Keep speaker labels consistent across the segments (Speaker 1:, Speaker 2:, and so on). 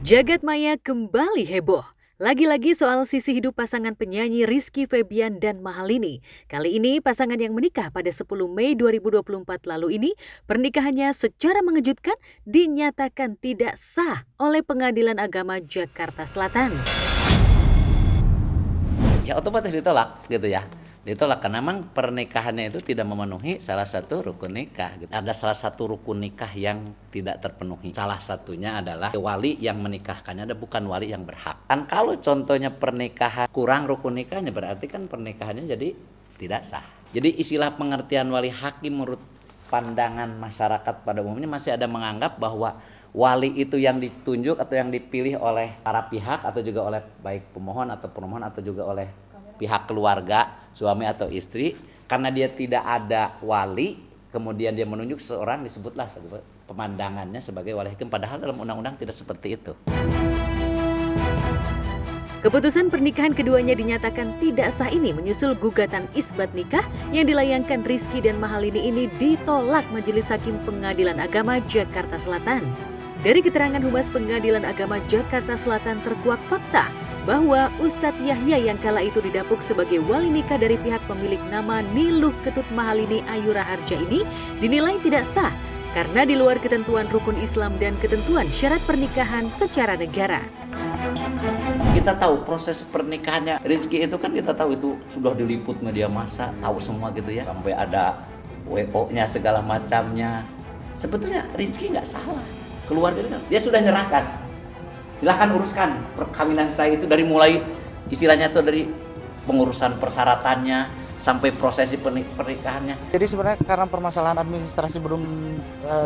Speaker 1: Jagat maya kembali heboh. Lagi-lagi soal sisi hidup pasangan penyanyi Rizky Febian dan Mahalini. Kali ini pasangan yang menikah pada 10 Mei 2024 lalu ini, pernikahannya secara mengejutkan dinyatakan tidak sah oleh Pengadilan Agama Jakarta Selatan.
Speaker 2: Ya otomatis ditolak gitu ya. Ditolak karena memang pernikahannya itu tidak memenuhi salah satu rukun nikah. Ada salah satu rukun nikah yang tidak terpenuhi. Salah satunya adalah wali yang menikahkannya, ada bukan wali yang berhak. Kan kalau contohnya pernikahan kurang rukun nikahnya, berarti kan pernikahannya jadi tidak sah. Jadi istilah pengertian wali hakim menurut pandangan masyarakat pada umumnya masih ada menganggap bahwa wali itu yang ditunjuk atau yang dipilih oleh para pihak atau juga oleh baik pemohon atau juga oleh pihak keluarga, suami atau istri, karena dia tidak ada wali, kemudian dia menunjuk seseorang, disebutlah pemandangannya sebagai wali hakim, padahal dalam undang-undang tidak seperti itu.
Speaker 1: Keputusan pernikahan keduanya dinyatakan tidak sah ini menyusul gugatan isbat nikah yang dilayangkan Rizky dan Mahalini ini ditolak Majelis Hakim Pengadilan Agama Jakarta Selatan. Dari keterangan Humas Pengadilan Agama Jakarta Selatan terkuak fakta bahwa Ustadz Yahya yang kala itu didapuk sebagai wali nikah dari pihak pemilik nama Niluh Ketut Mahalini Ayu Raharja ini dinilai tidak sah karena di luar ketentuan rukun Islam dan ketentuan syarat pernikahan secara negara.
Speaker 2: Kita tahu proses pernikahannya Rizky itu kan kita tahu itu sudah diliput media massa, tahu semua gitu ya, sampai ada WO-nya segala macamnya. Sebetulnya Rizky nggak salah, keluarga dia sudah nyerahkan. Silahkan uruskan perkawinan saya itu dari mulai istilahnya itu dari pengurusan persyaratannya sampai prosesi pernikahannya.
Speaker 3: Jadi sebenarnya karena permasalahan administrasi belum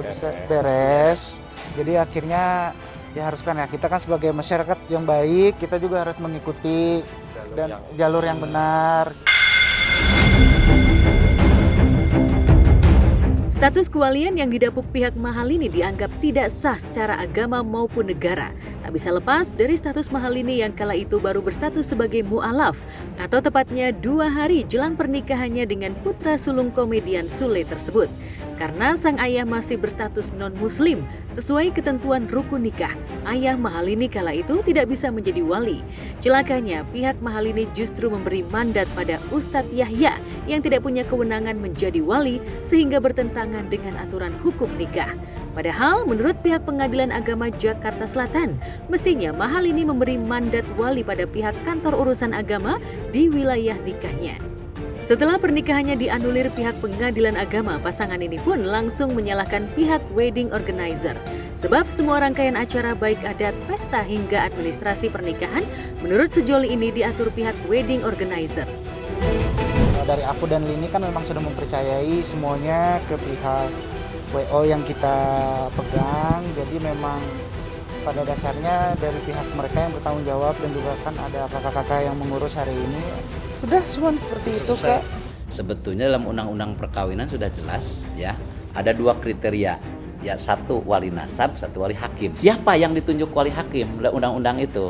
Speaker 3: bisa beres, jadi akhirnya diharuskan ya kita kan sebagai masyarakat yang baik kita juga harus mengikuti dan jalur yang benar.
Speaker 1: Status kewalian yang didapuk pihak Mahalini dianggap tidak sah secara agama maupun negara. Tak bisa lepas dari status Mahalini yang kala itu baru berstatus sebagai mu'alaf, atau tepatnya 2 hari jelang pernikahannya dengan putra sulung komedian Sule tersebut. Karena sang ayah masih berstatus non-muslim, sesuai ketentuan rukun nikah, ayah Mahalini kala itu tidak bisa menjadi wali. Celakanya, pihak Mahalini justru memberi mandat pada Ustadz Yahya yang tidak punya kewenangan menjadi wali sehingga bertentangan dengan aturan hukum nikah. Padahal menurut pihak Pengadilan Agama Jakarta Selatan, mestinya Mahalini memberi mandat wali pada pihak kantor urusan agama di wilayah nikahnya. Setelah pernikahannya dianulir pihak Pengadilan Agama, pasangan ini pun langsung menyalahkan pihak wedding organizer. Sebab semua rangkaian acara baik adat, pesta hingga administrasi pernikahan menurut sejoli ini diatur pihak wedding organizer.
Speaker 3: Dari aku dan Lini kan memang sudah mempercayai semuanya ke pihak WO yang kita pegang, jadi memang pada dasarnya dari pihak mereka yang bertanggung jawab dan juga kan ada kakak-kakak yang mengurus hari ini. Sudah cuma seperti itu, Kak.
Speaker 2: Sebetulnya dalam undang-undang perkawinan sudah jelas ya, ada 2 kriteria. Ya, 1 wali nasab, 1 wali hakim. Siapa yang ditunjuk wali hakim? Undang-undang itu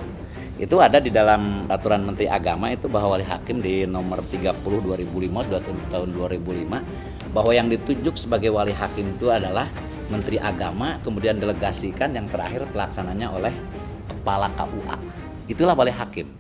Speaker 2: ada di dalam peraturan Menteri Agama itu bahwa wali hakim di nomor 30 2005 sudah tahun 2005 bahwa yang ditunjuk sebagai wali hakim itu adalah Menteri Agama, kemudian delegasikan yang terakhir pelaksananya oleh Kepala KUA. Itulah wali hakim.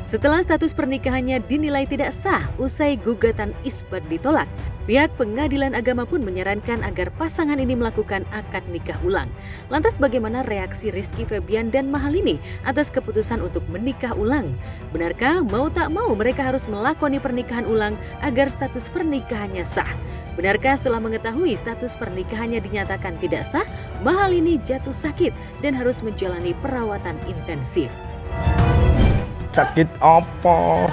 Speaker 1: Setelah status pernikahannya dinilai tidak sah usai gugatan isbat ditolak, pihak Pengadilan Agama pun menyarankan agar pasangan ini melakukan akad nikah ulang. Lantas bagaimana reaksi Rizky Febian dan Mahalini atas keputusan untuk menikah ulang? Benarkah mau tak mau mereka harus melakoni pernikahan ulang agar status pernikahannya sah? Benarkah setelah mengetahui status pernikahannya dinyatakan tidak sah, Mahalini jatuh sakit dan harus menjalani perawatan intensif?
Speaker 4: Sakit apa?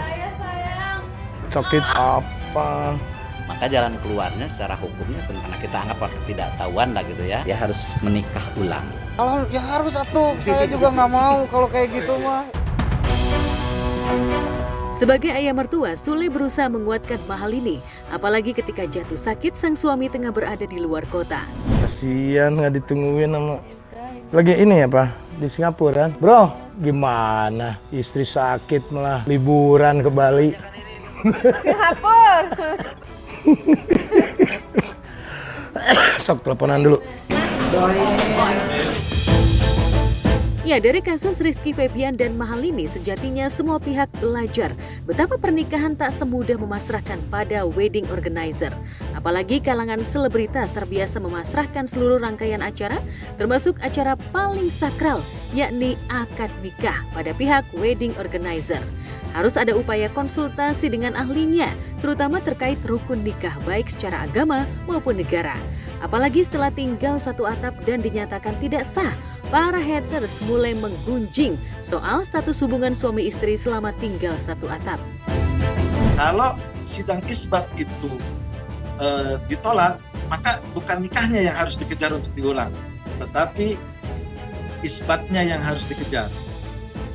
Speaker 4: Sakit apa?
Speaker 2: Maka jalan keluarnya secara hukumnya karena kita anggap ketidaktahuan lah gitu ya, dia harus menikah ulang.
Speaker 3: Kalau ya harus satu, saya juga nggak mau kalau kayak gitu mah.
Speaker 1: Sebagai ayah mertua, Sule berusaha menguatkan Mahalini, apalagi ketika jatuh sakit sang suami tengah berada di luar kota.
Speaker 4: Kasian nggak ditungguin sama lagi ini ya Pak di Singapura kan. Bro, gimana? Istri sakit malah liburan ke Bali.
Speaker 5: Singapura.
Speaker 4: Sok teleponan dulu.
Speaker 5: Boy.
Speaker 1: Ya, dari kasus Rizky Febian dan Mahalini, sejatinya semua pihak belajar betapa pernikahan tak semudah memasrahkan pada wedding organizer. Apalagi kalangan selebritas terbiasa memasrahkan seluruh rangkaian acara, termasuk acara paling sakral, yakni akad nikah pada pihak wedding organizer. Harus ada upaya konsultasi dengan ahlinya, terutama terkait rukun nikah baik secara agama maupun negara. Apalagi setelah tinggal satu atap dan dinyatakan tidak sah, para haters mulai menggunjing soal status hubungan suami istri selama tinggal satu atap.
Speaker 5: Kalau sidang isbat itu ditolak, maka bukan nikahnya yang harus dikejar untuk diulang, tetapi isbatnya yang harus dikejar.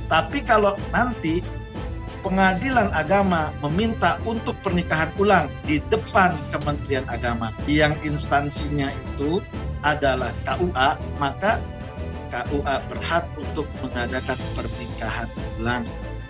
Speaker 5: Tapi kalau nanti Pengadilan Agama meminta untuk pernikahan ulang di depan Kementerian Agama yang instansinya itu adalah KUA, maka KUA berhak untuk mengadakan pernikahan ulang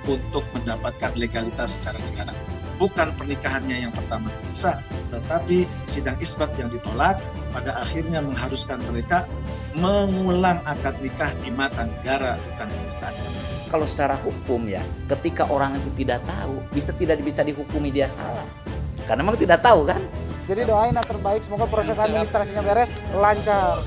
Speaker 5: untuk mendapatkan legalitas secara negara. Bukan pernikahannya yang pertama bisa, tetapi sidang isbat yang ditolak pada akhirnya mengharuskan mereka mengulang akad nikah di mata negara, bukan di mata agama.
Speaker 2: Kalau secara hukum ya, ketika orang itu tidak tahu, tidak bisa dihukumi dia salah. Karena memang tidak tahu kan.
Speaker 3: Jadi doain yang terbaik, semoga proses administrasinya beres, lancar.